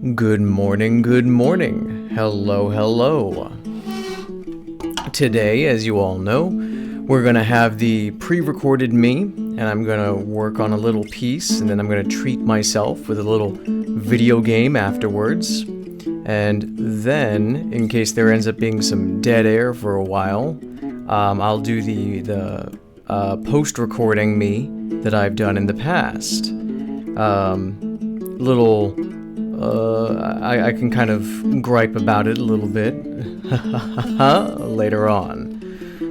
Good morning, good morning. Hello, hello. Today, as you all know, we're going to have the pre-recorded me, and I'm going to work on a little piece, and then I'm going to treat myself with a little video game afterwards. And then, in case there ends up being some dead air for a while, I'll do the post-recording me that I've done in the past. I can kind of gripe about it a little bit later on.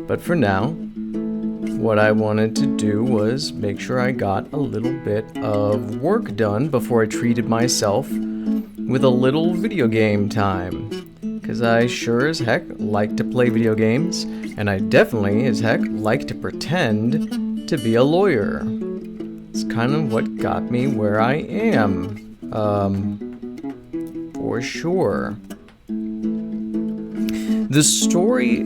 But for now, what I wanted to do was make sure I got a little bit of work done before I treated myself with a little video game time. Because I sure as heck like to play video games, and I definitely as heck like to pretend to be a lawyer. It's kind of what got me where I am. For sure. The story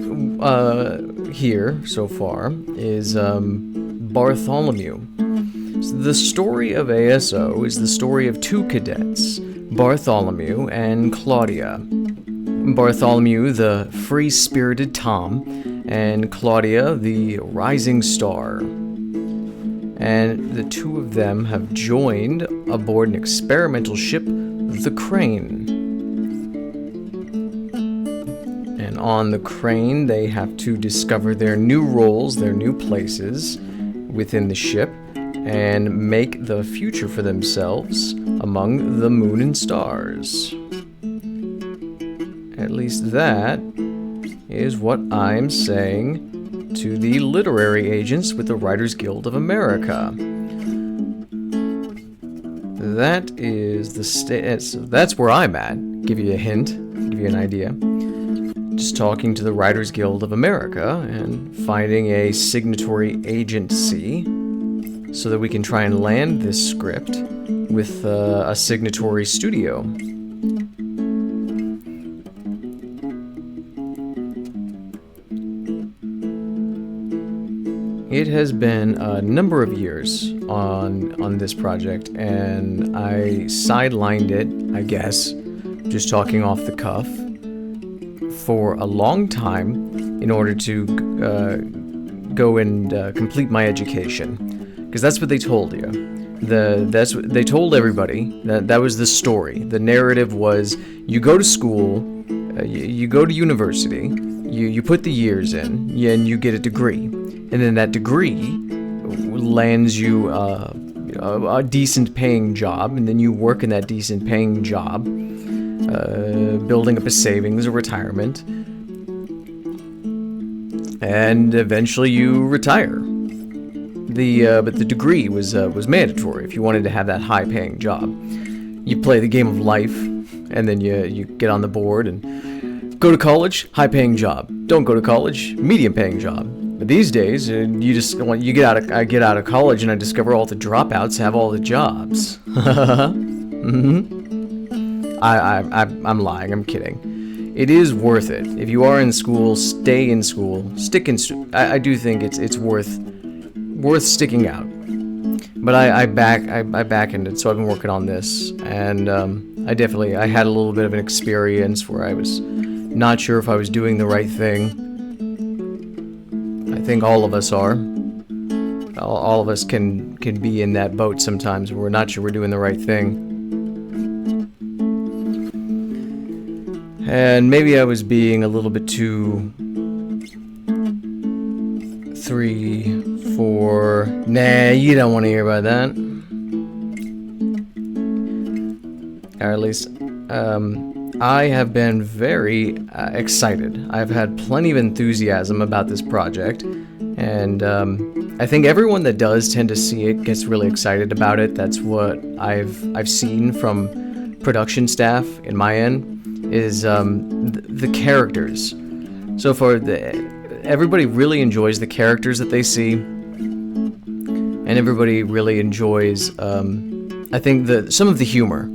here so far is Bartholomew. So the story of ASO is the story of two cadets, Bartholomew and Claudia. Bartholomew, the free-spirited Tom, and Claudia, the rising star. And the two of them have joined aboard an experimental ship, the Crane. And on the Crane, they have to discover their new roles, their new places within the ship, and make the future for themselves among the moon and stars. At least that is what I'm saying to the literary agents with the Writers Guild of America. That is the that's where I'm at. Give you a hint, give you an idea. Just talking to the Writers Guild of America and finding a signatory agency so that we can try and land this script with a signatory studio. It has been a number of years on this project, and I sidelined it, I guess, just talking off the cuff, for a long time in order to go and complete my education, because that's what they told you. That's what they told everybody. That was the story. The narrative was: you go to school, you go to university, you put the years in, and you get a degree. And then that degree lands you a decent paying job, and then you work in that decent paying job, building up a savings or retirement, and eventually you retire. But the degree was mandatory if you wanted to have that high paying job. You play the game of life, and then you get on the board and go to college, high paying job. Don't go to college, medium paying job. But these days, I get out of college and I discover all the dropouts have all the jobs. I'm lying. I'm kidding. It is worth it. If you are in school, stay in school. Stick in. I do think it's worth sticking out. But I back ended, so I've been working on this, and I had a little bit of an experience where I was not sure if I was doing the right thing. I think all of us are. All of us can be in that boat sometimes where we're not sure we're doing the right thing. And maybe I was being a little bit too 3, 4... Nah, you don't want to hear about that. Or at least, I have been very excited. I've had plenty of enthusiasm about this project, and I think everyone that does tend to see it gets really excited about it. That's what I've seen from production staff in my end, is the characters. So far, everybody really enjoys the characters that they see, and everybody really enjoys, I think, some of the humor.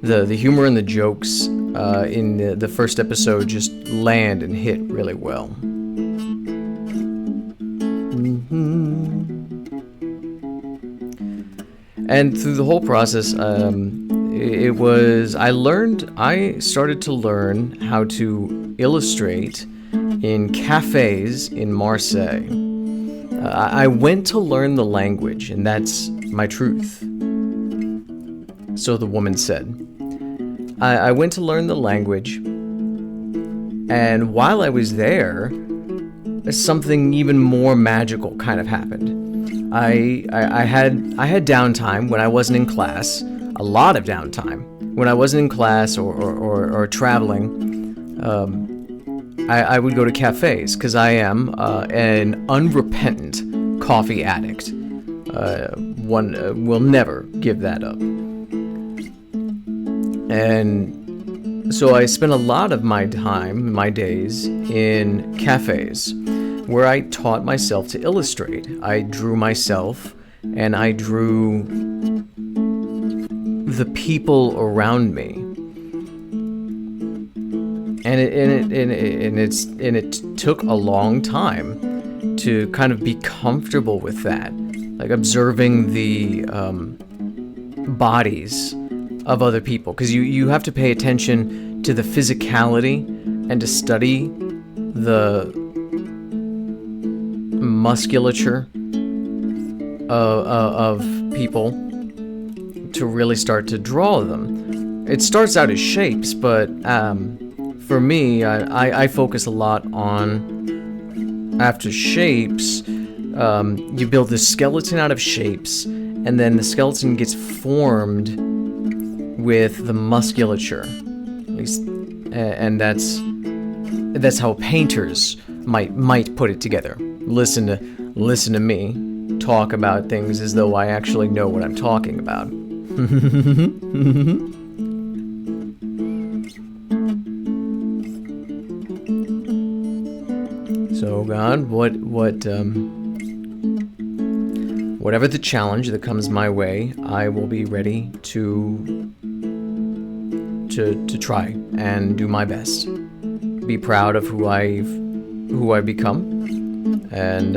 The humor and the jokes in the first episode just land and hit really well. And through the whole process, I started to learn how to illustrate in cafes in Marseille. I went to learn the language, and that's my truth. So the woman said. I went to learn the language, and while I was there, something even more magical kind of happened. I had downtime when I wasn't in class, a lot of downtime. When I wasn't in class or traveling, I would go to cafes because I am an unrepentant coffee addict. One will never give that up. And so I spent a lot of my time, my days, in cafes where I taught myself to illustrate. I drew myself, and I drew the people around me. And it took a long time to kind of be comfortable with that, like observing the bodies of other people, because you have to pay attention to the physicality and to study the musculature of people to really start to draw them. It starts out as shapes, but for me, I focus a lot on, after shapes, you build the skeleton out of shapes, and then the skeleton gets formed with the musculature, at least, and that's how painters might put it together. Listen to me talk about things as though I actually know what I'm talking about. So God, whatever the challenge that comes my way, I will be ready to try and do my best. Be proud of who I've become, and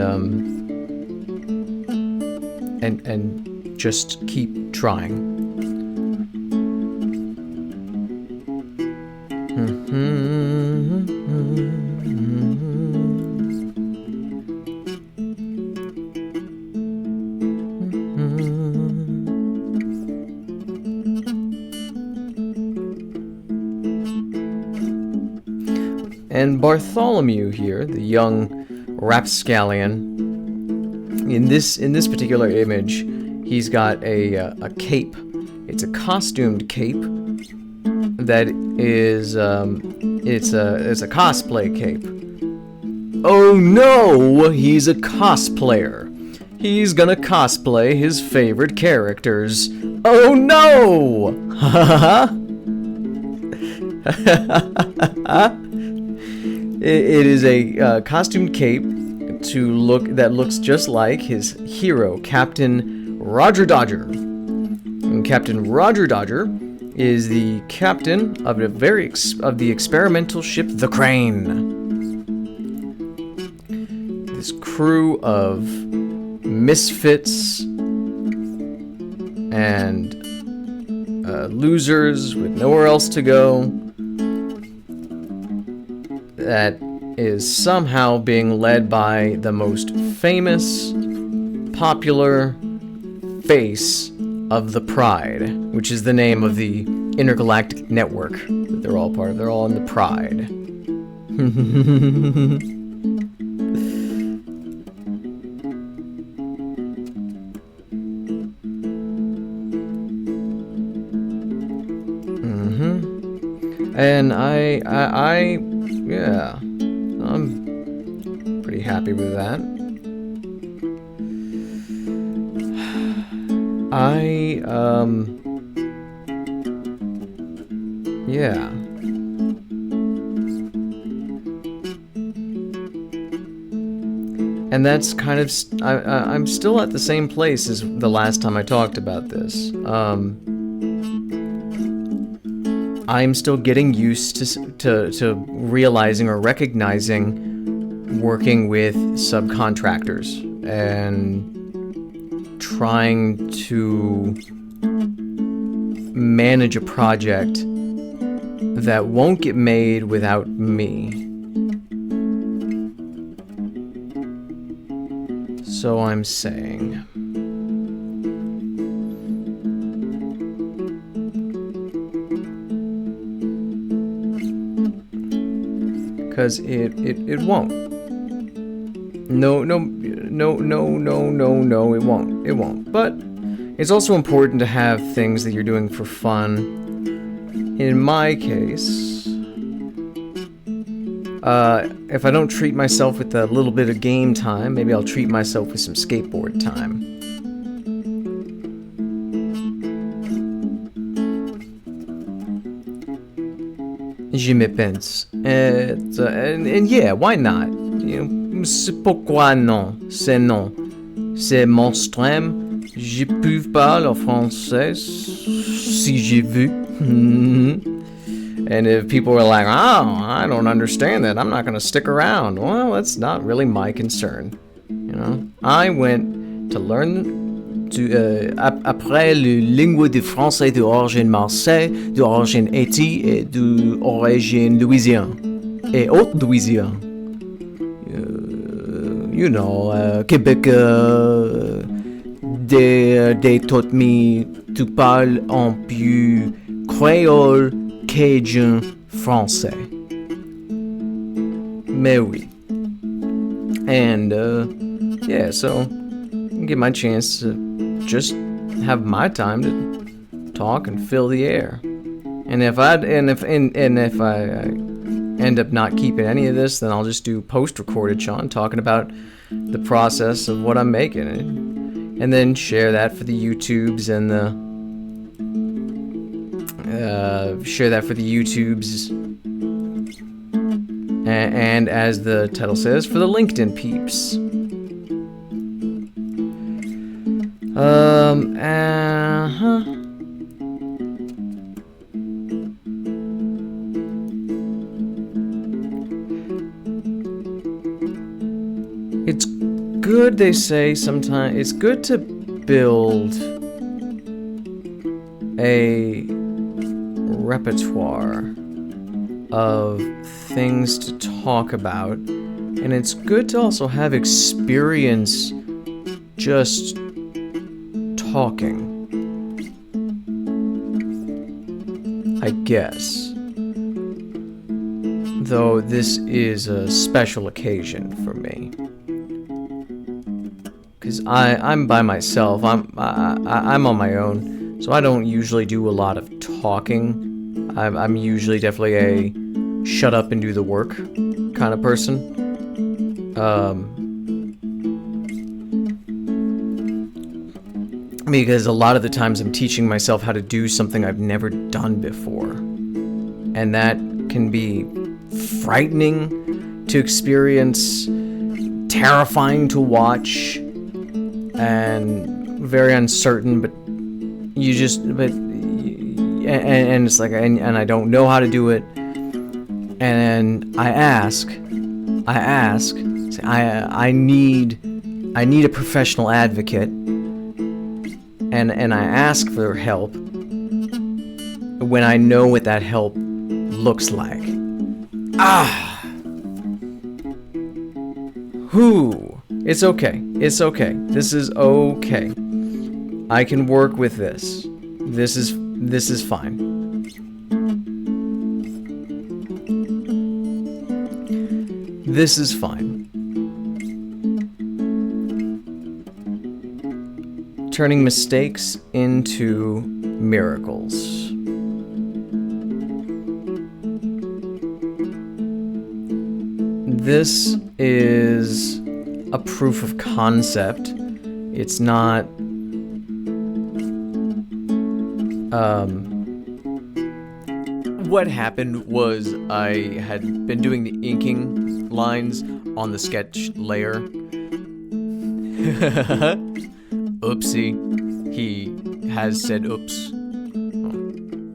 just keep trying. And Bartholomew here, the young rapscallion, in this particular image, he's got a cape. It's a costumed cape that is it's a cosplay cape. Oh no, he's a cosplayer. He's gonna cosplay his favorite characters. Oh no! It is a costumed cape that looks just like his hero, Captain Roger Dodger. And Captain Roger Dodger is the captain of the experimental ship the Crane. This crew of misfits and losers with nowhere else to go, that is somehow being led by the most famous, popular face of the Pride, which is the name of the intergalactic network that they're all part of. They're all in the Pride. And yeah, I'm pretty happy with that. Yeah. And that's kind of, I'm still at the same place as the last time I talked about this. I'm still getting used to realizing or recognizing working with subcontractors and trying to manage a project that won't get made without me. So I'm saying, because it won't. No, it won't. It won't. But it's also important to have things that you're doing for fun. In my case, if I don't treat myself with a little bit of game time, maybe I'll treat myself with some skateboard time. Je me pense. And yeah, why not? You know, c'est pourquoi non? C'est non. C'est mon stream. Je peux parler français si je veux. And if people are like, oh, I don't understand that, I'm not going to stick around. Well, that's not really my concern. You know, I went to learn après le langue de français d'origine Marseille, d'origine Haïti et d'origine Louisiane et Haute-Louisiane. You know, Québec, they taught me to parle en plus créole, cajun, français. Mais oui. And, yeah, so I get my chance to just have my time to talk and fill the air. And if I end up not keeping any of this, then I'll just do post-recorded Sean talking about the process of what I'm making, and then share that for the YouTubes and and as the title says, for the LinkedIn peeps. It's good, they say sometimes, it's good to build a repertoire of things to talk about, and it's good to also have experience just talking, I guess. Though this is a special occasion for me, because I'm by myself. I'm on my own, so I don't usually do a lot of talking. I'm usually definitely a shut up and do the work kind of person. Because a lot of the times I'm teaching myself how to do something I've never done before, and that can be frightening to experience, terrifying to watch, and very uncertain, but it's like, and I don't know how to do it, and I need a professional advocate, and I ask for help when I know what that help looks like. It's okay. This is okay. I can work with this. This is fine. This is fine. Turning mistakes into miracles. This is a proof of concept. It's not what happened was I had been doing the inking lines on the sketch layer. Oopsie. He has said oops.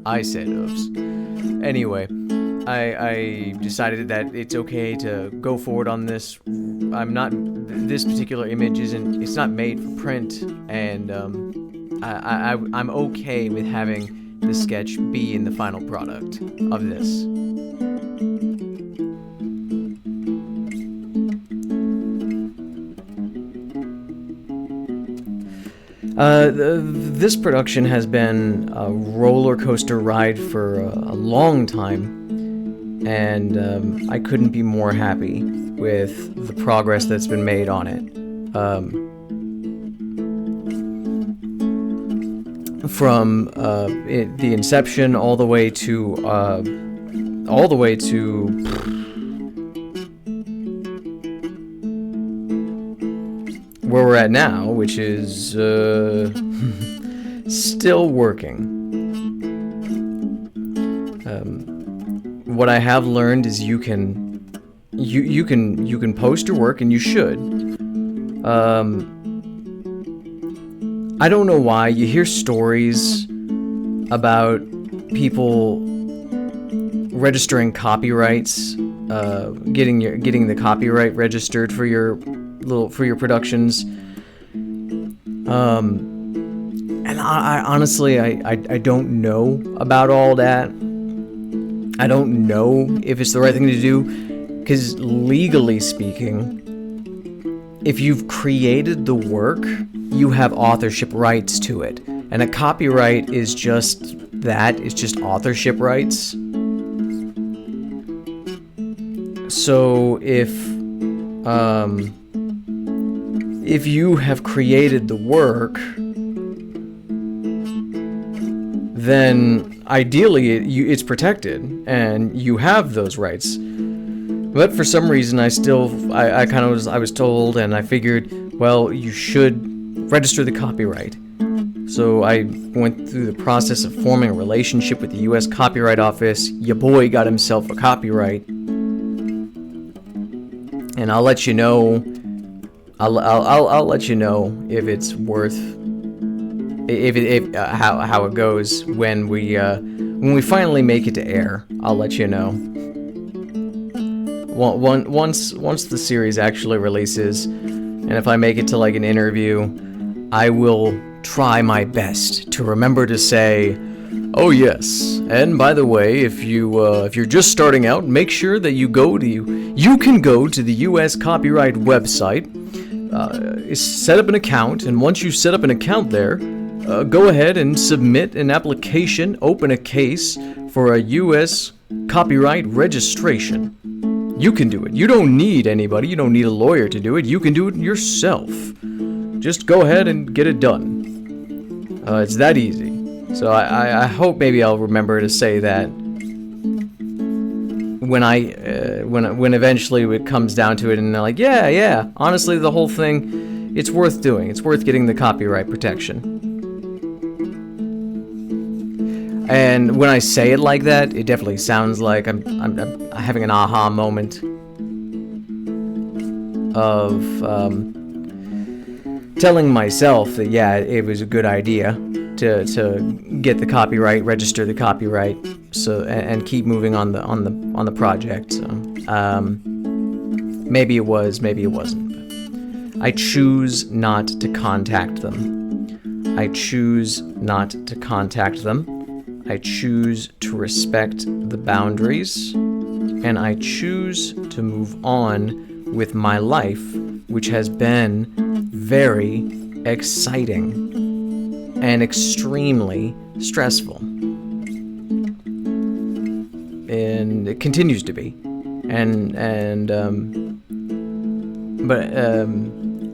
I said oops. Anyway, I decided that it's okay to go forward on this. This particular image it's not made for print, and I'm okay with having the sketch be in the final product of this. This production has been a roller coaster ride for a long time, and I couldn't be more happy with the progress that's been made on it. From the inception all the way to where we're at now, which is still working. What I have learned is you can post your work, and you should. I don't know why you hear stories about people registering copyrights, getting the copyright registered for your productions. And I honestly don't know about all that. I don't know if it's the right thing to do, because legally speaking, if you've created the work, you have authorship rights to it. And a copyright is just that, it's just authorship rights. So if you have created the work, then ideally it's protected and you have those rights. But for some reason I was told, and I figured, well, you should register the copyright. So I went through the process of forming a relationship with the U.S. Copyright Office. Your boy got himself a copyright, and I'll let you know. I'll let you know if it's worth, how it goes when we finally make it to air. I'll let you know. Once the series actually releases, and if I make it to like an interview, I will try my best to remember to say, "Oh yes, and by the way, if you're just starting out, make sure that you can go to the U.S. Copyright website, set up an account, and once you set up an account there, go ahead and submit an application, open a case for a U.S. copyright registration. You can do it. You don't need anybody. You don't need a lawyer to do it. You can do it yourself. Just go ahead and get it done. It's that easy." So I hope maybe I'll remember to say that when eventually it comes down to it, and they're like, yeah, honestly, the whole thing, it's worth doing. It's worth getting the copyright protection. And when I say it like that, it definitely sounds like I'm having an aha moment of telling myself that, yeah, it was a good idea to get the copyright, register the copyright, so and keep moving on the project. So maybe it was, maybe it wasn't. I choose not to contact them. I choose not to contact them. I choose to respect the boundaries, and I choose to move on with my life, which has been very exciting and extremely stressful. And it continues to be.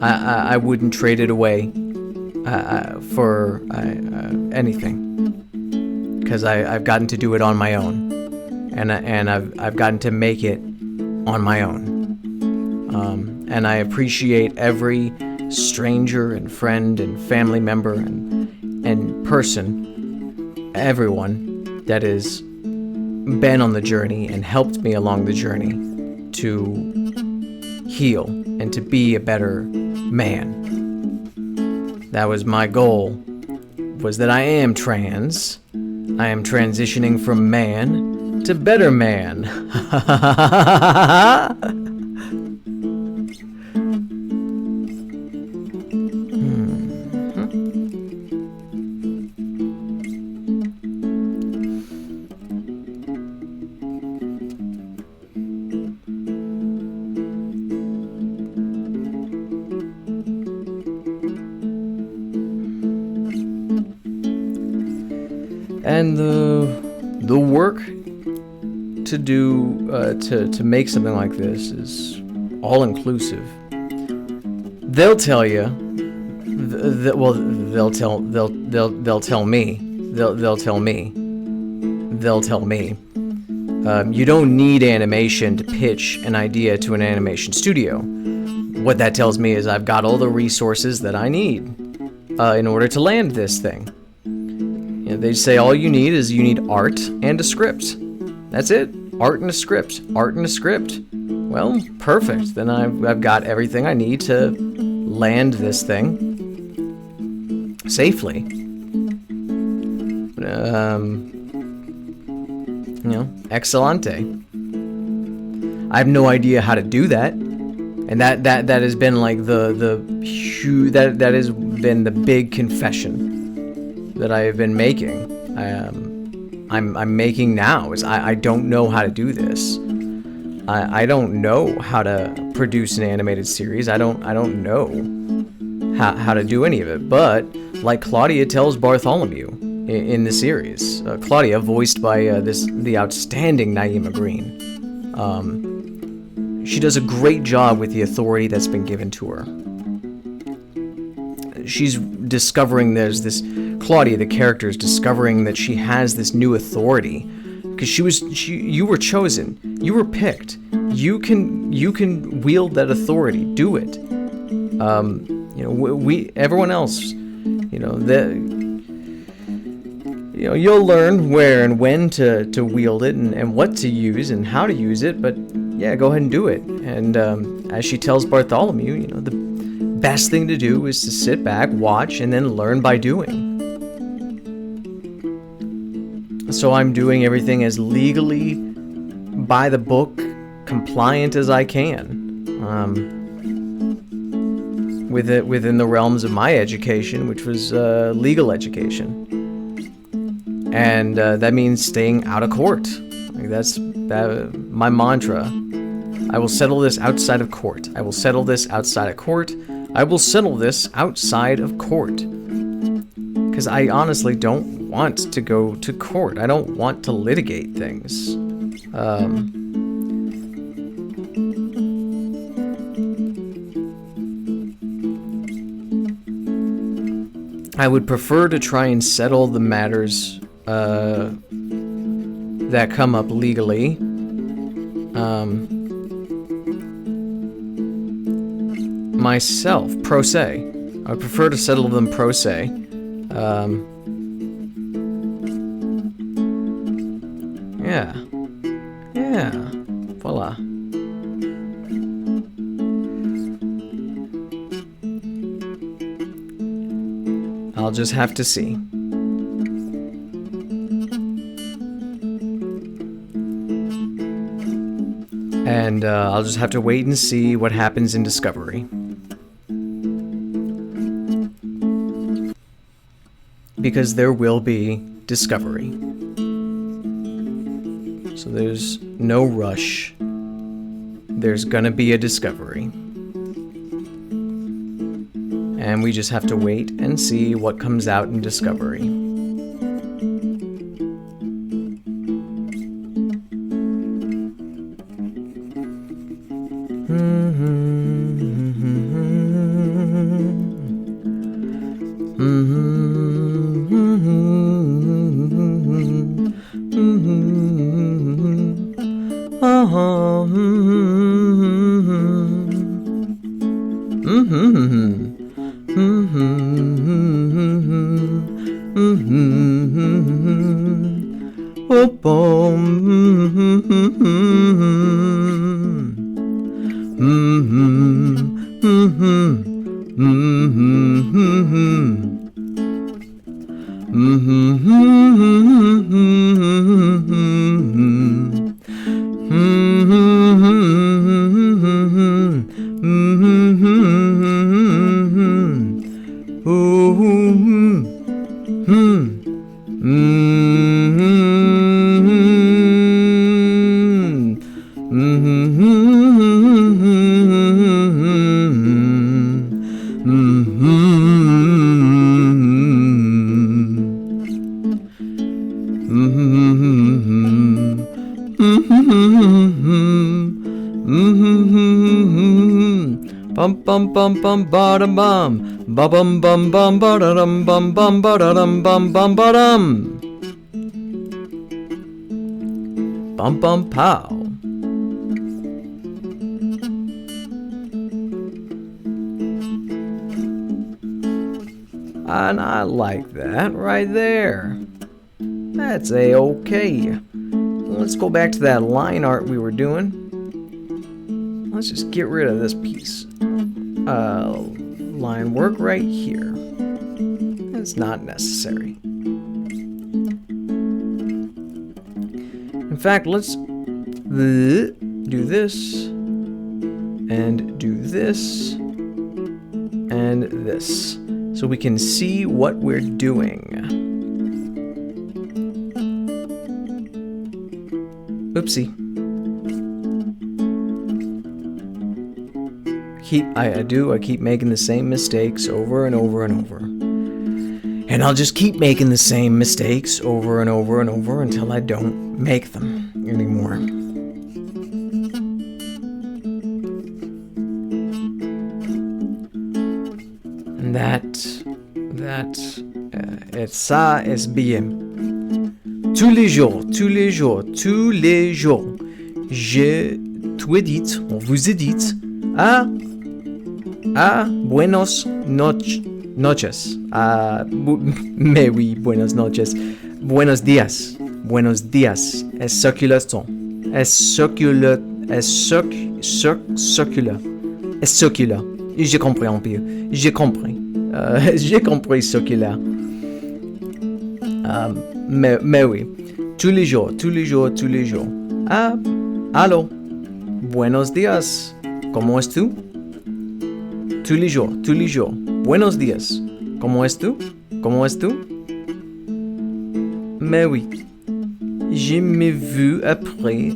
I wouldn't trade it away for anything. Because I've gotten to do it on my own, and I've gotten to make it on my own, and I appreciate every stranger and friend and family member and person, everyone that has been on the journey and helped me along the journey to heal and to be a better man. That was my goal, was that I am trans. I am transitioning from man to better man. And the work to do to make something like this is all inclusive. They'll tell you. They'll tell me. You don't need animation to pitch an idea to an animation studio. What that tells me is I've got all the resources that I need in order to land this thing. You know, they say all you need is art and a script. That's it. Art and a script. Well, perfect. Then I've got everything I need to land this thing safely. Excelente. I have no idea how to do that, and that has been like the huge that has been the big confession that I have been making. I'm making now is I don't know how to do this. I don't know how to produce an animated series. I don't know how to do any of it. But like Claudia tells Bartholomew in the series, Claudia, voiced by the outstanding Naima Green, she does a great job with the authority that's been given to her. She's discovering Claudia, the character, is discovering that she has this new authority because you were chosen, you were picked, you can wield that authority, do it. Everyone else, you'll learn where and when to wield it and what to use and how to use it, but yeah, go ahead and do it. And as she tells Bartholomew, the best thing to do is to sit back, watch, and then learn by doing. So I'm doing everything as legally by the book compliant as I can. Within the realms of my education, which was legal education. And that means staying out of court. That's my mantra. I will settle this outside of court. I will settle this outside of court. I will settle this outside of court. Because I honestly don't want to go to court. I don't want to litigate things. I would prefer to try and settle the matters that come up legally. Myself, pro se. I would prefer to settle them pro se. Yeah, voila. I'll just have to see. And I'll just have to wait and see what happens in Discovery. Because there will be Discovery. So there's no rush. There's gonna be a Discovery. And we just have to wait and see what comes out in Discovery. Bum bum bum bum bada bum. Ba bum bum bum bada dum bum bum bada dum bum bum badum. Bum bum pow. And I like that right there. That's a-okay. Let's go back to that line art we were doing. Let's just get rid of this piece. Line work right here. It's not necessary. In fact, let's do this, and do this, and this, so we can see what we're doing. Oopsie. I keep making the same mistakes over and over and over. And I'll just keep making the same mistakes over and over and over until I don't make them anymore. And ça est bien. Tous les jours, je vous ai dit, buenos noches. Mais oui, buenos noches. Buenos días. Es circular. J'ai compris un peu. J'ai compris circular. Mais oui. Tous les jours. Allô. Buenos días. ¿Cómo es tú? Tous les jours. Buenos días. ¿Cómo es tú? Mais oui. Je m'ai vu après.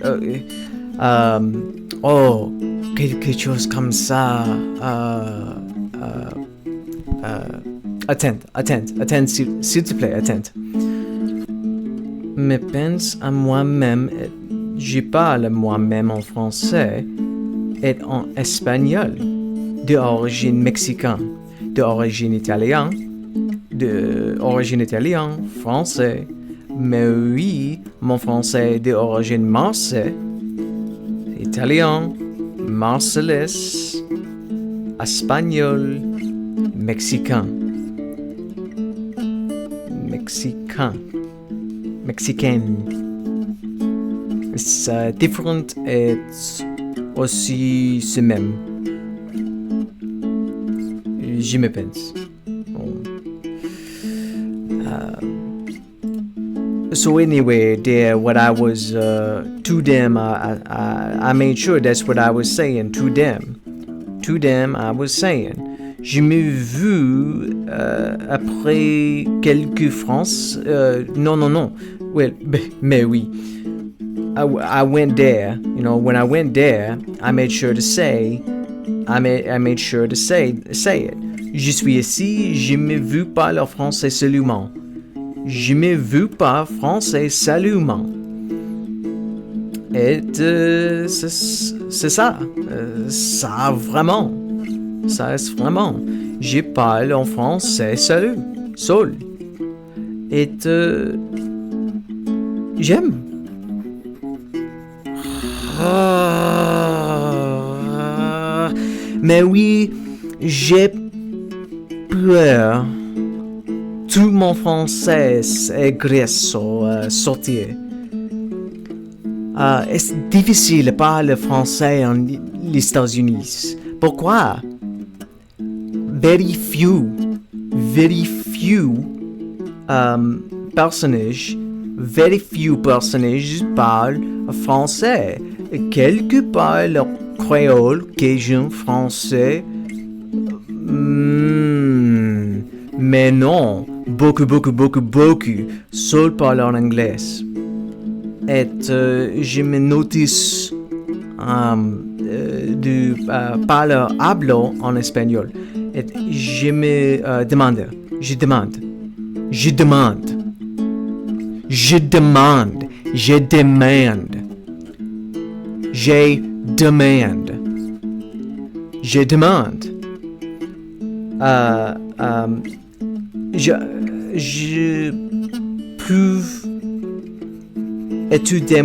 Quelque chose comme ça. Attends, s'il te plaît, attends. Mais pense à moi-même. Je parle moi-même en français et en espagnol. D'origine mexicaine, d'origine italienne, français. Mais oui, mon français est d'origine marseillaise, italien, marseillais, espagnol, mexicain. C'est différent et aussi c'est même. Je me pense. So anyway, there, what I was to them, I made sure that's what I was saying to them. To them, I was saying. Je m'ai vu après quelques France. Non. Well, mais oui. I went there. You know, when I went there, I made sure to say. I made sure to say it. Je suis ici, je me veux pas le français seulement. Je me veux pas français seulement. Et c'est ça. Ça vraiment. Je parle en français seul. Et j'aime. Mais oui, j'ai peur. Tout mon français est grueso sortir. C'est difficile de parler français en les États-Unis. Pourquoi? Very few personnages parlent français. Quelques parlent créole, cajun, français. Mais non, beaucoup seuls parlent en anglais. Et je me notice de parler hablo en espagnol. Et je me demande. Je demande. Je demande. Je demande. Je demande. Je peux étudier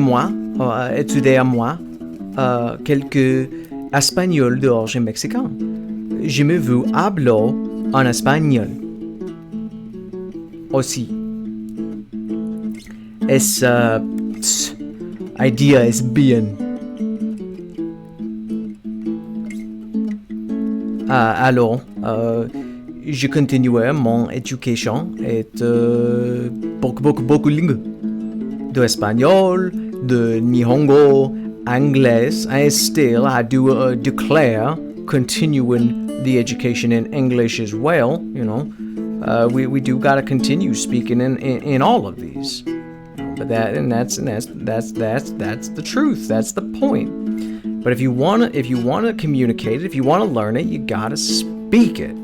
à moi quelques espagnols d'origine mexicaine. Je me veux hablo en espagnol aussi. Esa idea es bien. Alors, je continuais mon éducation et beaucoup langues. De espagnol, de Nihongo, Anglais, and still I do declare continuing the education in English as well. You know, we do gotta continue speaking in all of these. But that's the truth. That's the point. But if you wanna communicate it, if you wanna learn it, you gotta speak it.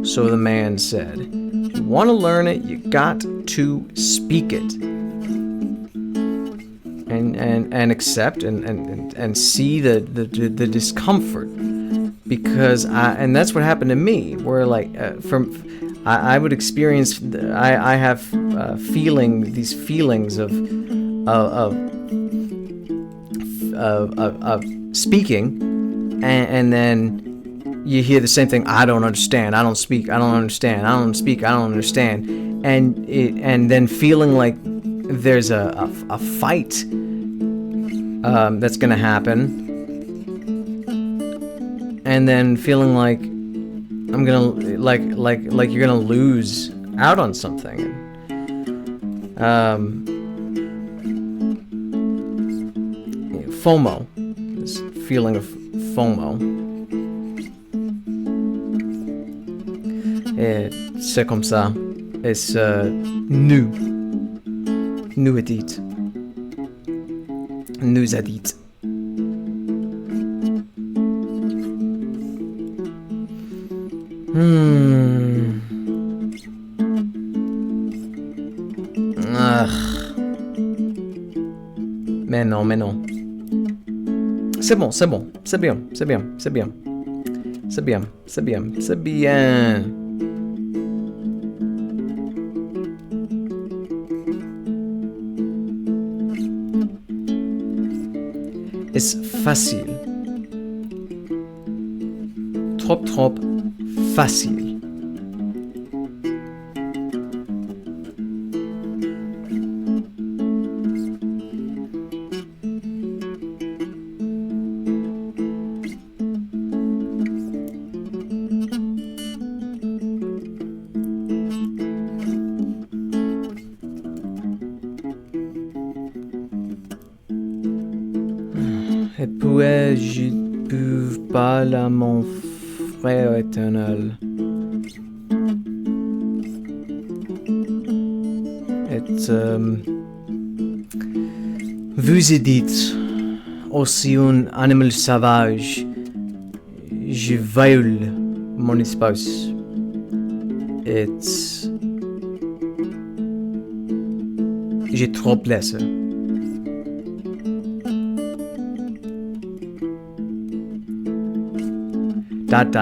So the man said, if you wanna learn it, you got to speak it. And accept and see the discomfort, because that's what happened to me, where like I would experience, I have these feelings of speaking, and then you hear the same thing. I don't understand. I don't speak. I don't understand. I don't speak. I don't understand. And then feeling like there's a fight that's gonna happen, and then feeling like I'm gonna like you're gonna lose out on something. FOMO, this feeling of FOMO. Et c'est comme ça. Et nous a dit. Nous a dit. Mais non. C'est bon. C'est bien. C'est facile. Trop facile. Et puis je peux pas là, mon frère éternel. Et vous dites aussi un animal sauvage. Je viole mon espace. Et j'ai trop plaisir. Dot.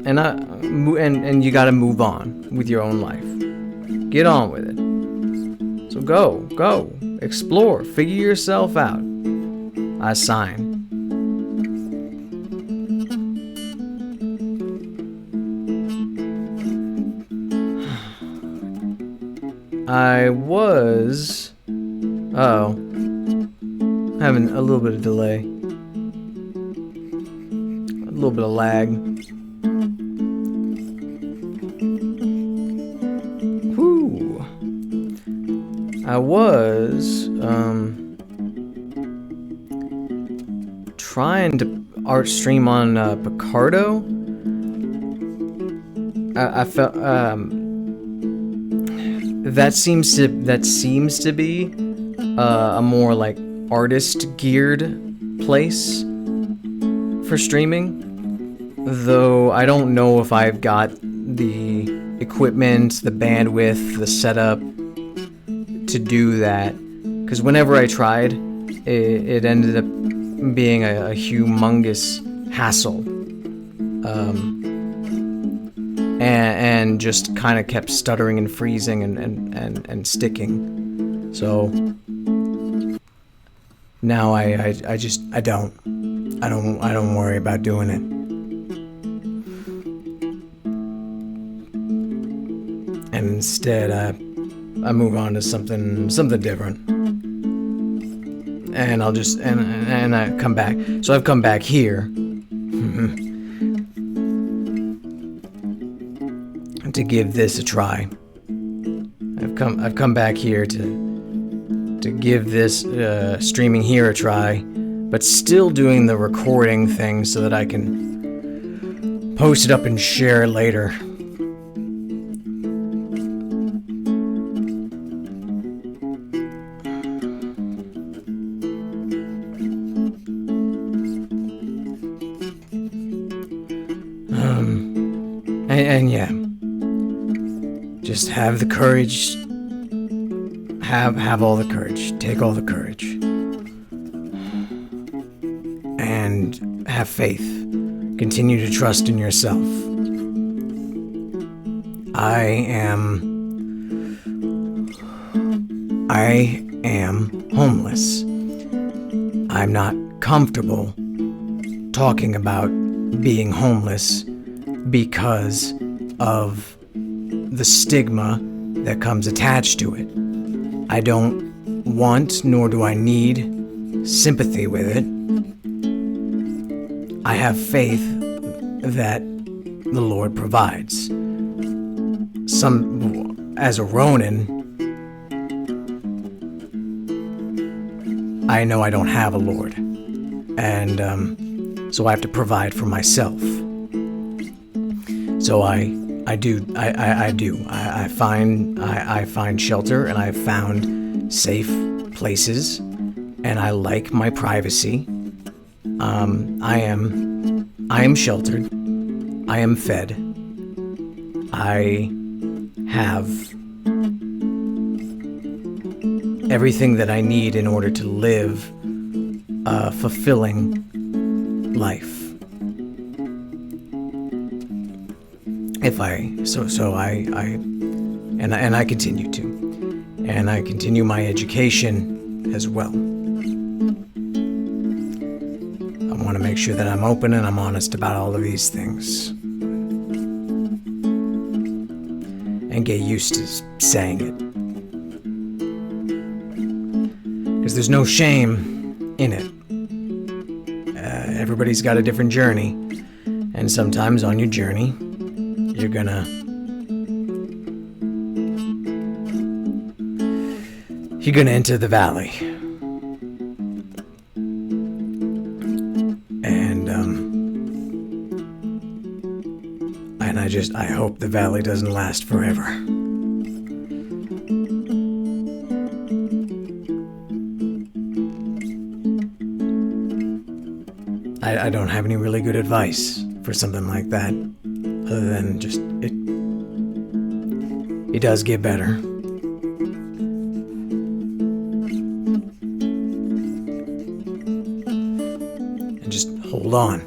And you gotta move on with your own life. Get on with it. So go, explore, figure yourself out. I sign. I was having a little bit of delay. A little bit of lag. Whew. I was trying to art stream on Picardo. I felt that seems to be a more like artist geared place for streaming, though I don't know if I've got the equipment, the bandwidth, the setup to do that, because whenever I tried, it ended up being a humongous hassle, and just kind of kept stuttering and freezing and sticking. So now I don't worry about doing it. And instead I move on to something different. And I'll just and I come back. So I've come back here to give this a try. I've come back here to give this streaming here a try, but still doing the recording thing so that I can post it up and share it later. And yeah, just have the courage. Have all the courage. Take all the courage. And have faith. Continue to trust in yourself. I am homeless. I'm not comfortable talking about being homeless because of the stigma that comes attached to it. I don't want, nor do I need, sympathy with it. I have faith that the Lord provides. As a Ronin, I know I don't have a Lord, and so I have to provide for myself. So I find shelter, and I found safe places, and I like my privacy. I am sheltered. I am fed. I have everything that I need in order to live a fulfilling life. I continue to, and I continue my education as well. I want to make sure that I'm open and I'm honest about all of these things, and get used to saying it, because there's no shame in it. Everybody's got a different journey, and sometimes on your journey you're gonna enter the valley, and I hope the valley doesn't last forever. I don't have any really good advice for something like that, other than just it does get better. And just hold on.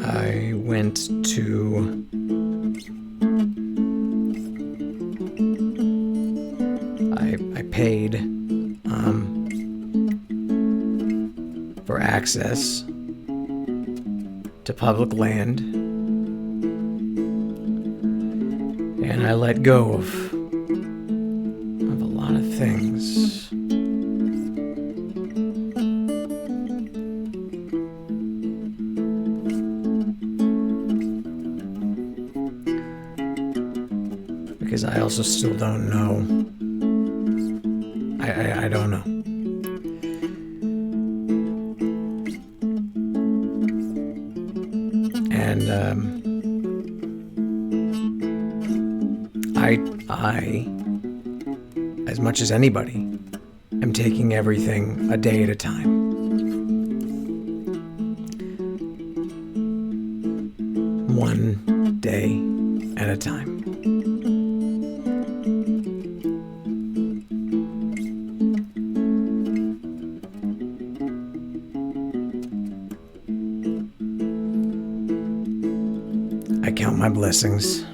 I went to I paid for access to public land, and I let go of a lot of things. Because I also still don't know I don't know. And I, as much as anybody, am taking everything a day at a time. One day at a time. I count my blessings.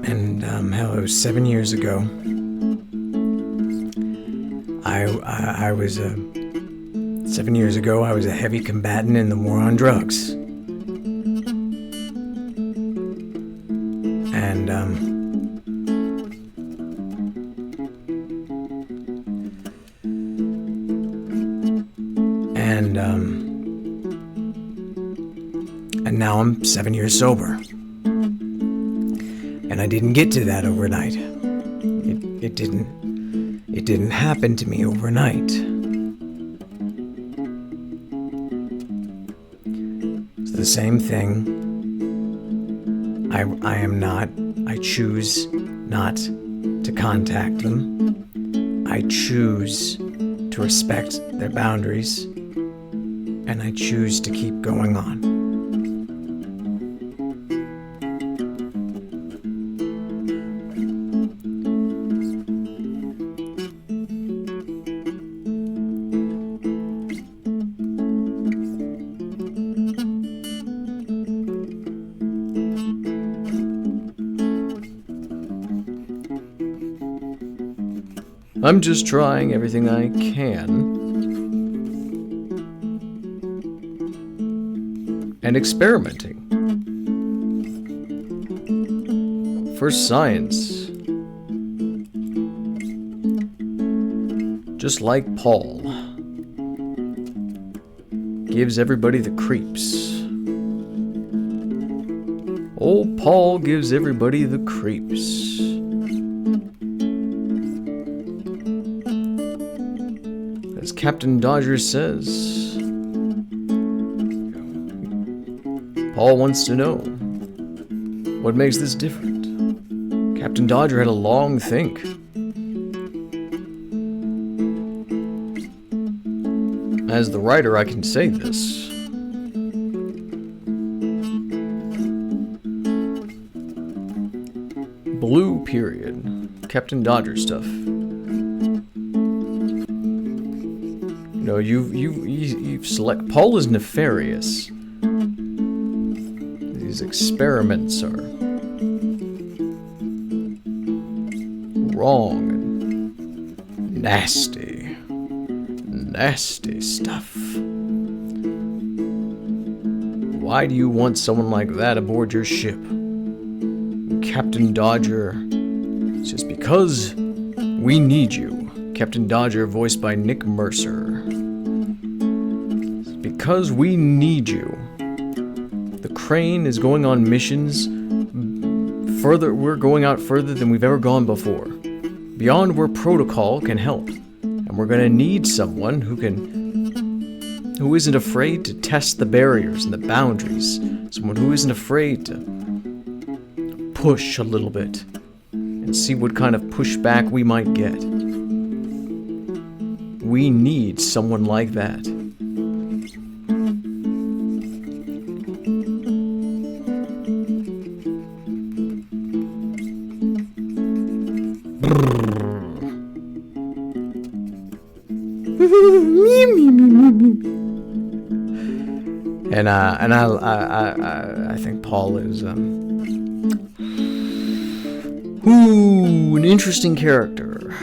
And hello, 7 years ago, I was 7 years ago, I was a heavy combatant in the war on drugs. And now I'm 7 years sober. And I didn't get to that overnight. It didn't happen to me overnight. It's the same thing. I choose not to contact them. I choose to respect their boundaries. And I choose to keep going on. I'm just trying everything I can and experimenting for science, just like Paul gives everybody the creeps. Old Paul gives everybody the creeps. As Captain Dodger says, Paul wants to know what makes this different. Captain Dodger had a long think. As the writer, I can say this. Blue period. Captain Dodger stuff. You know, you've select. Paul is nefarious. These experiments are wrong and nasty stuff. Why do you want someone like that aboard your ship? Captain Dodger, it's just because we need you. Captain Dodger, voiced by Nick Mercer. It's because we need you. The Crane is going on missions further. We're going out further than we've ever gone before, beyond where protocol can help, and we're gonna need someone who isn't afraid to test the barriers and the boundaries. Someone who isn't afraid to push a little bit and see what kind of pushback we might get. We need someone like that. And I think Paul is an interesting character.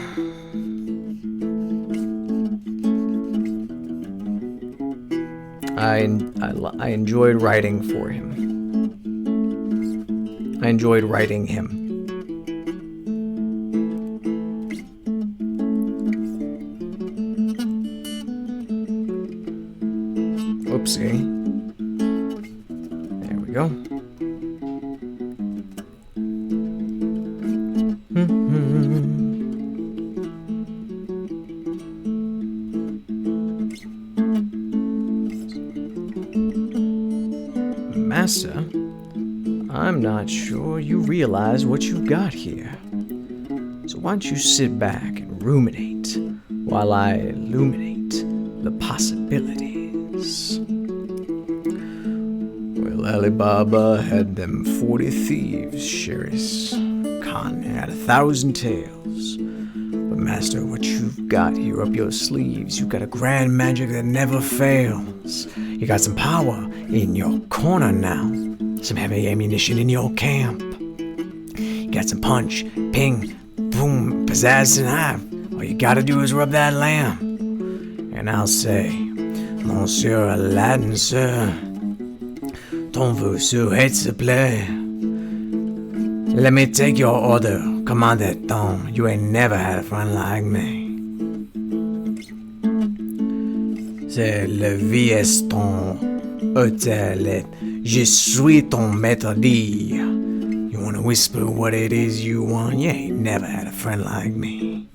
I enjoyed writing for him. I enjoyed writing him. Whoopsie. There we go. Master, I'm not sure you realize what you've got here. So why don't you sit back and ruminate while I illuminate the possibilities. Well, Alibaba had them 40 thieves, Sheris. Khan had 1,000 tales. But master, what you've got here up your sleeves, you've got a grand magic that never fails. You got some power in your corner now. Some heavy ammunition in your camp. You got some punch, ping, boom, pizzazz and hype. All you gotta do is rub that lamp. And I'll say, Monsieur Aladdin, sir, ton vœu s'il te plaît. Let me take your order, commandant. You ain't never had a friend like me. C'est le vieux ton hôtel et je suis ton maître dit. You wanna whisper what it is you want? You ain't never had a friend like me.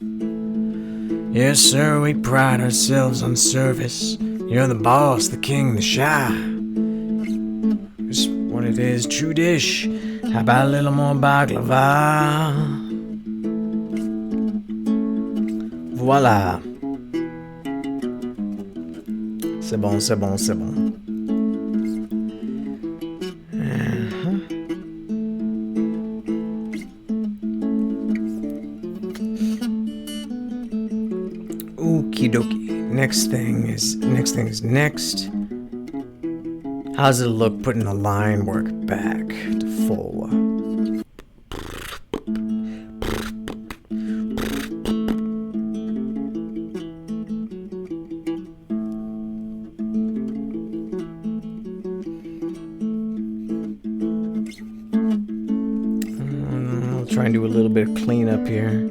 Yes, sir, we pride ourselves on service. You're the boss, the king, the Shah. It's what it is, true dish. How about a little more baklava? Voilà. C'est bon, c'est bon, c'est bon. Okie dokie. Next thing is next. How's it look putting the line work back to full? I'll try and do a little bit of cleanup here.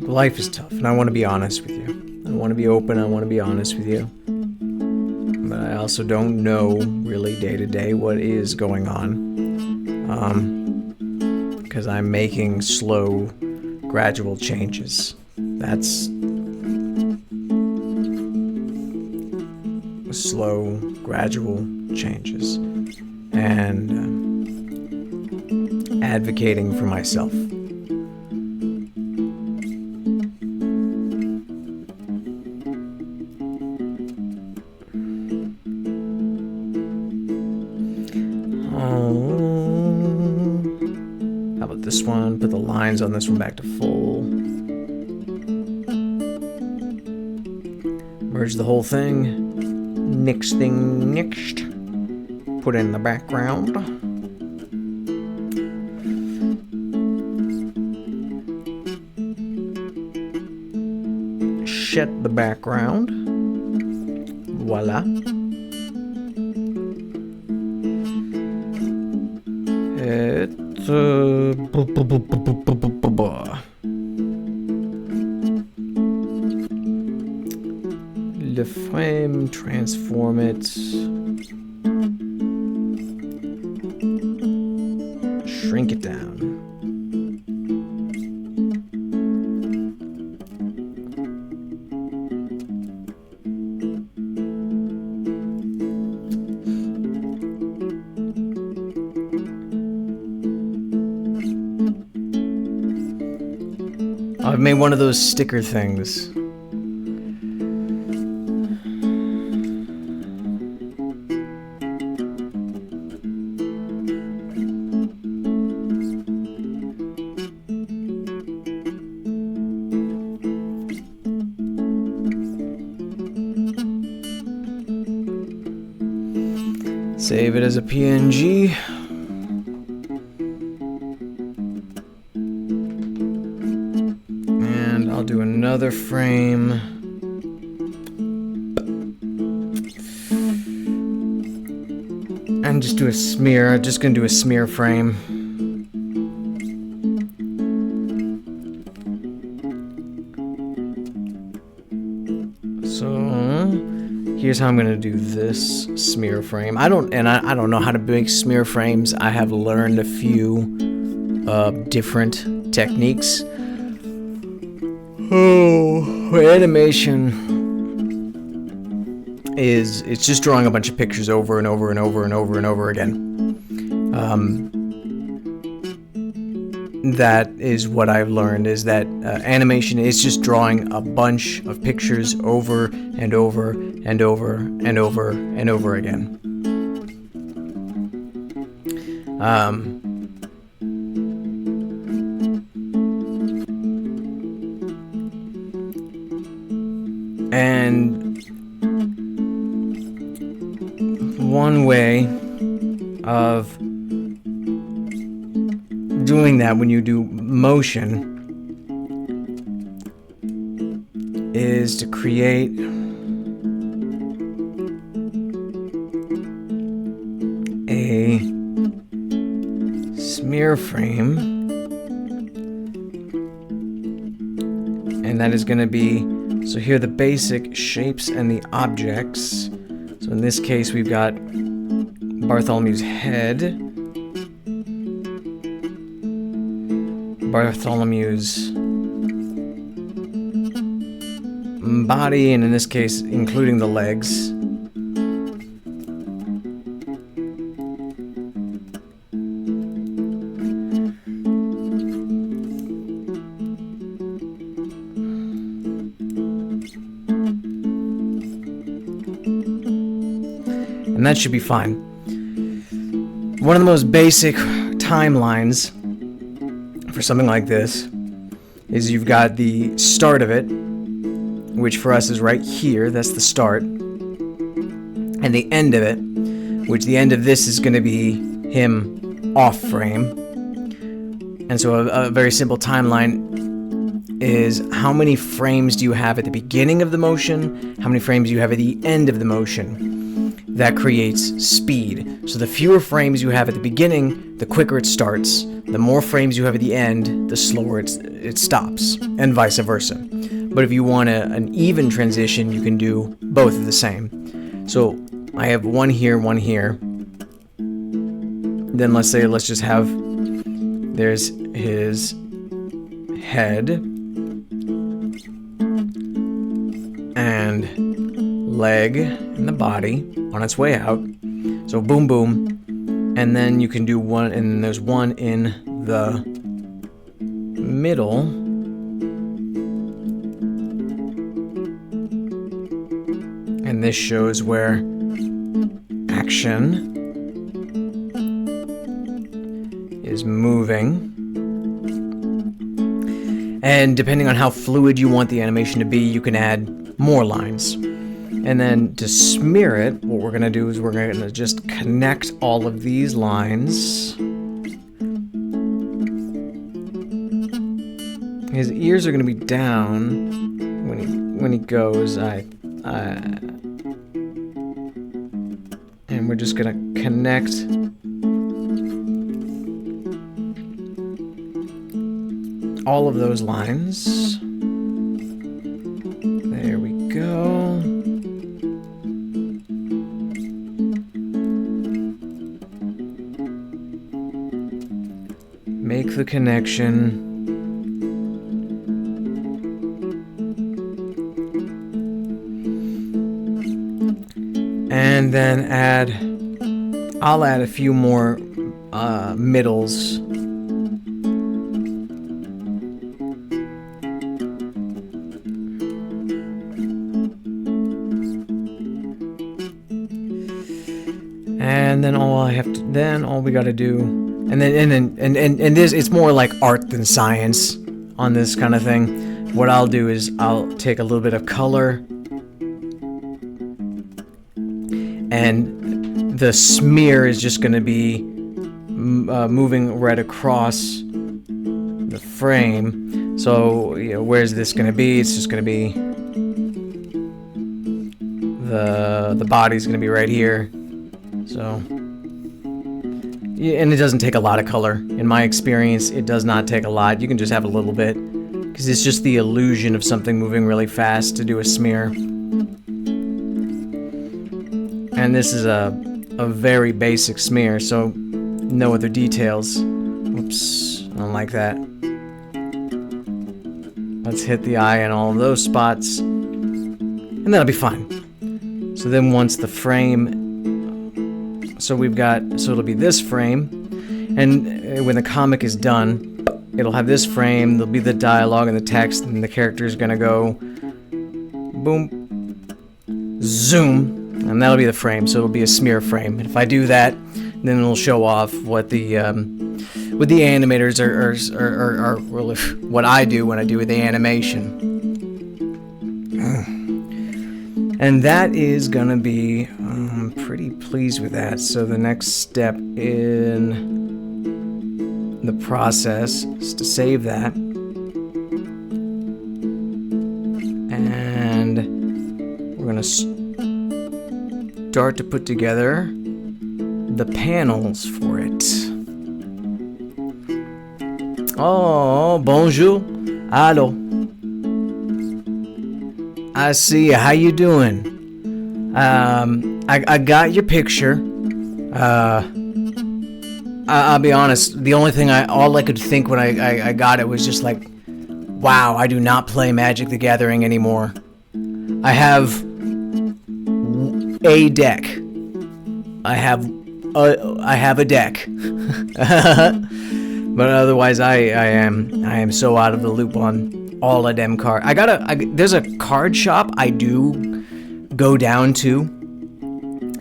Life is tough, and I want to be honest with you. I want to be open, I want to be honest with you. But I also don't know, really, day to day, what is going on. Because I'm making slow, gradual changes. That's slow, gradual changes. And advocating for myself. How about this one? Put the lines on this one back to full. Merge the whole thing. Next. Put in the background. Shed the background. Voila. Le frame, transform it, shrink it down. I've made one of those sticker things. Save it as a PNG. And I'll do another frame. And just do a smear. I'm just gonna do a smear frame. So here's how I'm gonna do this smear frame. I don't know how to make smear frames. I have learned a few different techniques. Oh, animation it's just drawing a bunch of pictures over and over and over and over and over again. That is what I've learned, is that animation is just drawing a bunch of pictures over and over and over and over and over again. And one way of doing that when you do motion is to create a smear frame, and that is going to be, so here are the basic shapes and the objects. So in this case we've got Bartholomew's head, Bartholomew's body, and in this case including the legs. And that should be fine. One of the most basic timelines for something like this is you've got the start of it, which for us is right here. That's the start. And the end of it, which the end of this is going to be him off frame. And so a very simple timeline is how many frames do you have at the beginning of the motion, how many frames do you have at the end of the motion. That creates speed. So the fewer frames you have at the beginning, the quicker it starts. The more frames you have at the end, the slower it stops, and vice versa. But if you want an even transition, you can do both of the same. So I have one here, one here. Then let's just have, there's his head and leg and the body on its way out. So boom, boom. And then you can do one, and then there's one in the middle. And this shows where action is moving. And depending on how fluid you want the animation to be, you can add more lines. And then to smear it, what we're going to do is we're going to just connect all of these lines. His ears are going to be down when he goes. And we're just going to connect all of those lines. There we go. Make the connection. And then I'll add a few more middles. And then all we gotta do, and this, it's more like art than science on this kind of thing. What I'll do is I'll take a little bit of color and the smear is just going to be moving right across the frame. So, where's this going to be? It's just going to be the body's going to be right here. So, yeah, and it doesn't take a lot of color. In my experience, it does not take a lot. You can just have a little bit, because it's just the illusion of something moving really fast to do a smear. And this is a very basic smear, so no other details. Whoops, I don't like that. Let's hit the eye in all of those spots, and that'll be fine. So then once the frame, so it'll be this frame, and when the comic is done, it'll have this frame, there'll be the dialogue and the text, and the character is gonna go boom, zoom, and that'll be the frame, so it'll be a smear frame. And if I do that, then it'll show off what the animators are really, what I do when I do with the animation. And that is gonna be, I'm pretty pleased with that. So the next step in the process is to save that. And we're gonna start to put together the panels for it. Oh, bonjour. Hello. I see you. How you doing? I got your picture. I'll be honest. The only thing all I could think when I got it was just like, wow, I do not play Magic the Gathering anymore. I have a deck. I have a deck. But otherwise, I am so out of the loop on all of them cards. There's a card shop I do go down to.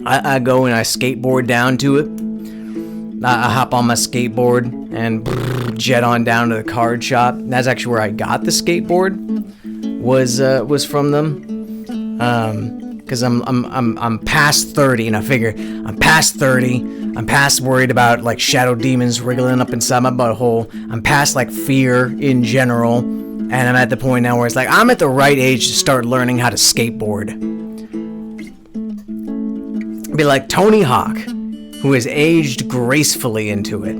I go and I skateboard down to it. I hop on my skateboard and jet on down to the card shop. That's actually where I got the skateboard. Was from them. Because I'm past 30, and I figure I'm past 30. I'm past worried about like shadow demons wriggling up inside my butthole. I'm past like fear in general, and I'm at the point now where it's like I'm at the right age to start learning how to skateboard. Be like Tony Hawk, who has aged gracefully into it.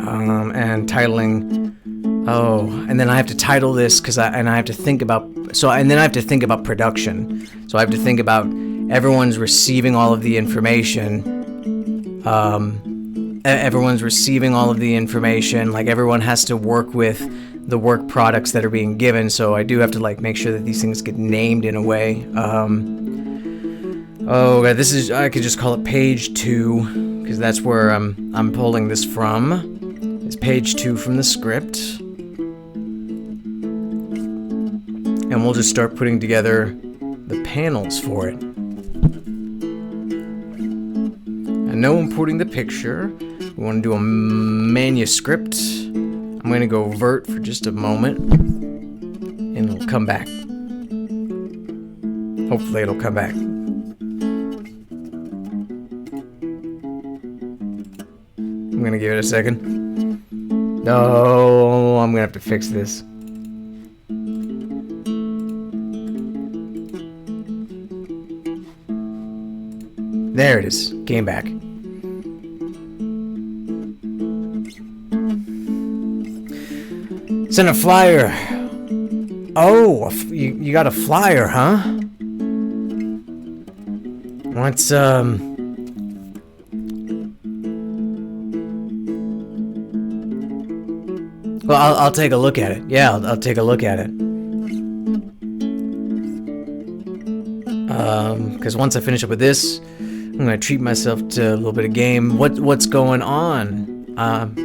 And titling. Oh, and then I have to title this and I have to think about production. So I have to think about everyone's receiving all of the information. Everyone's receiving all of the information. Like everyone has to work with the work products that are being given. So I do have to like make sure that these things get named in a way. Oh god, I could just call it page 2 because that's where I'm pulling this from. It's page 2 from the script. And we'll just start putting together the panels for it. I know I'm putting the picture. We want to do a manuscript. I'm going to go vert for just a moment. And it'll come back. Hopefully it'll come back. I'm going to give it a second. No, I'm going to have to fix this. There it is. Came back. Send a flyer. Oh, you got a flyer, huh? What's, Well, I'll take a look at it. Yeah, I'll take a look at it. Because once I finish up with this, I'm gonna treat myself to a little bit of game. What's going on? I'm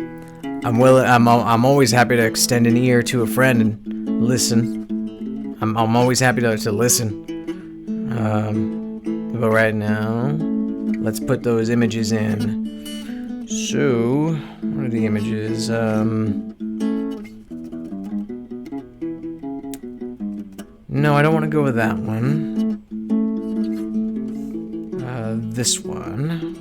always happy to extend an ear to a friend and listen. I'm always happy to listen. But right now, let's put those images in. So, what are the images? No, I don't want to go with that one. This one.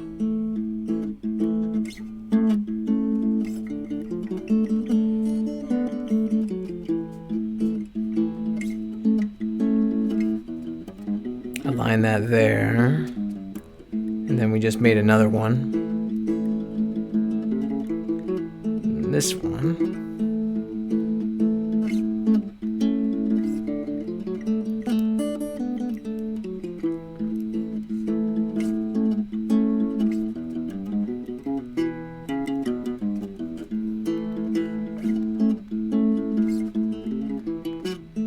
Align that there. And then we just made another one. This one.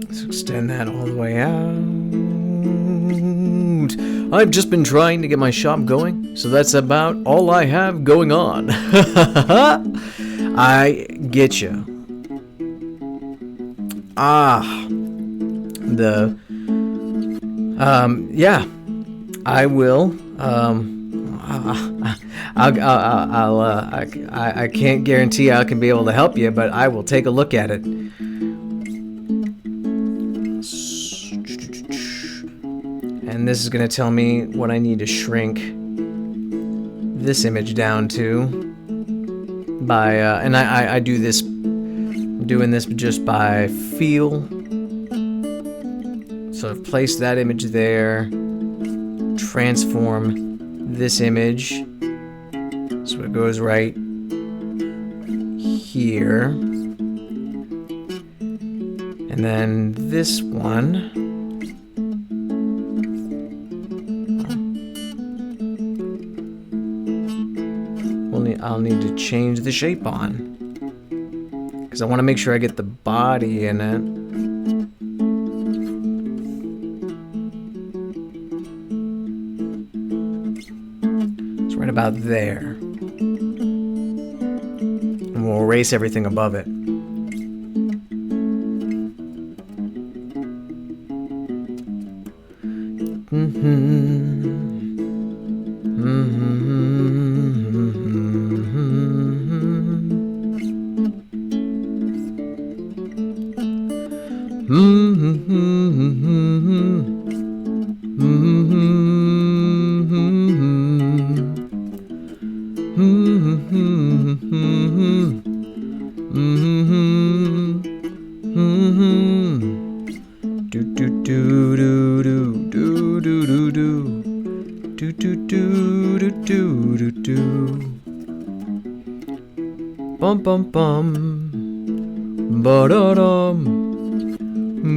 Let's extend that all the way out. I've just been trying to get my shop going, so that's about all I have going on. I get you. Yeah, I will. I can't guarantee I can be able to help you, but I will take a look at it. And this is going to tell me what I need to shrink this image down to by, and I do this, I'm doing this just by feel. So I've placed that image there, transform this image, so it goes right here. And then this one, I'll need to change the shape on, because I want to make sure I get the body in it. It's right about there. And we'll erase everything above it. Bum bum bum, ba da dum,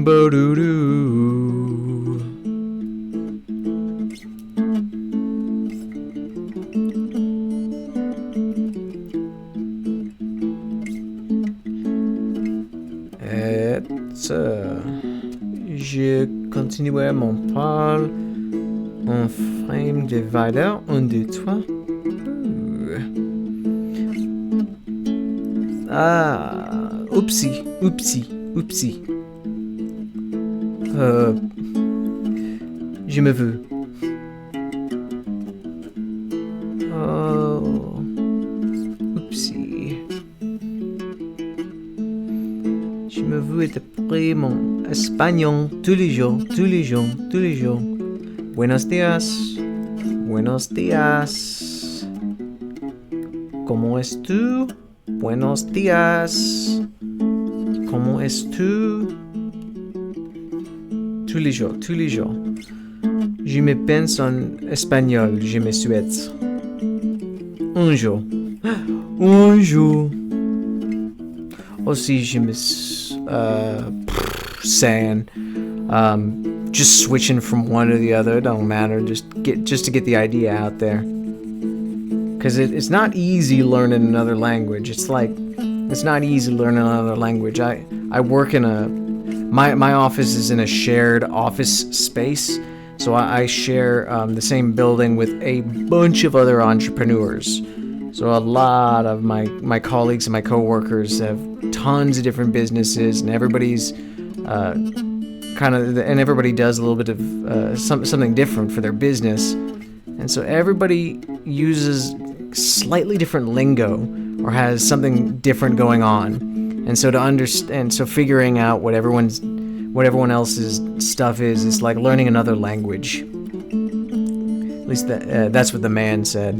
ba doo doo. Et je continuerai mon parle en frame divider 1, 2, 3. Oopsie. Je me veux. Oh. Oopsie. Je me veux être prêt mon espagnol tous les jours. Buenos días. ¿Cómo es tú? Buenos días. ¿Cómo es tú? Tous les jours. Je me pense en espagnol. Je me souhaite. Un jour. Aussi, je me saying, just switching from one to the other. It don't matter. Just to get the idea out there. Because it's not easy learning another language. It's not easy learning another language. I work in my office is in a shared office space. So I share the same building with a bunch of other entrepreneurs. So a lot of my colleagues and my coworkers have tons of different businesses, and everybody's and everybody does a little bit of something different for their business. And so everybody uses slightly different lingo or has something different going on. And so to understand, so figuring out what what everyone else's stuff is. It's like learning another language. At least that's what the man said.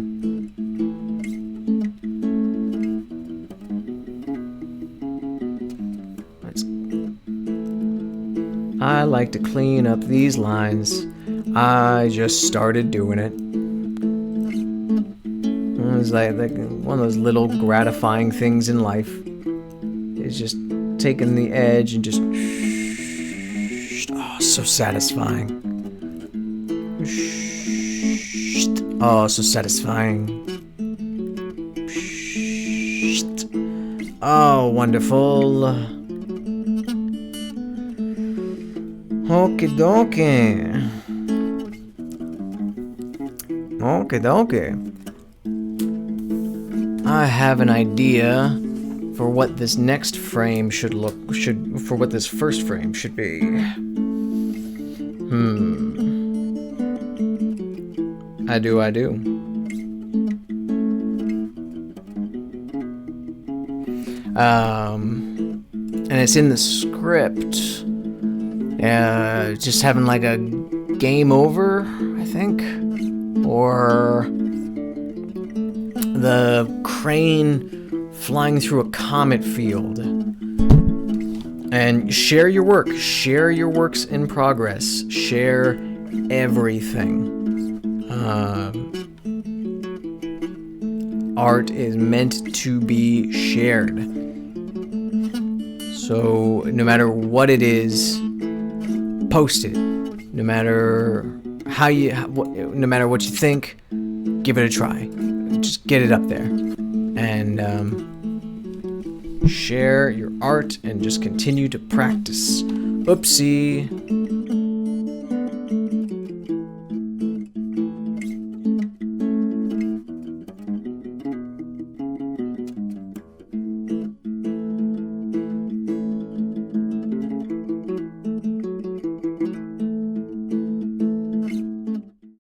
I like to clean up these lines. I just started doing it. It's like one of those little gratifying things in life. It's just taking the edge and just... Oh, so satisfying. Oh, so satisfying. Oh, wonderful. Okie dokie. Okie dokie. I have an idea for what this next frame for what this first frame should be. I do. And it's in the script. Just having like a game over, I think, or the crane flying through a comet field. And share your work. Share your works in progress. Share everything. Art is meant to be shared. So no matter what it is, post it. No matter no matter what you think, give it a try. Just get it up there. And share your art and just continue to practice. Oopsie.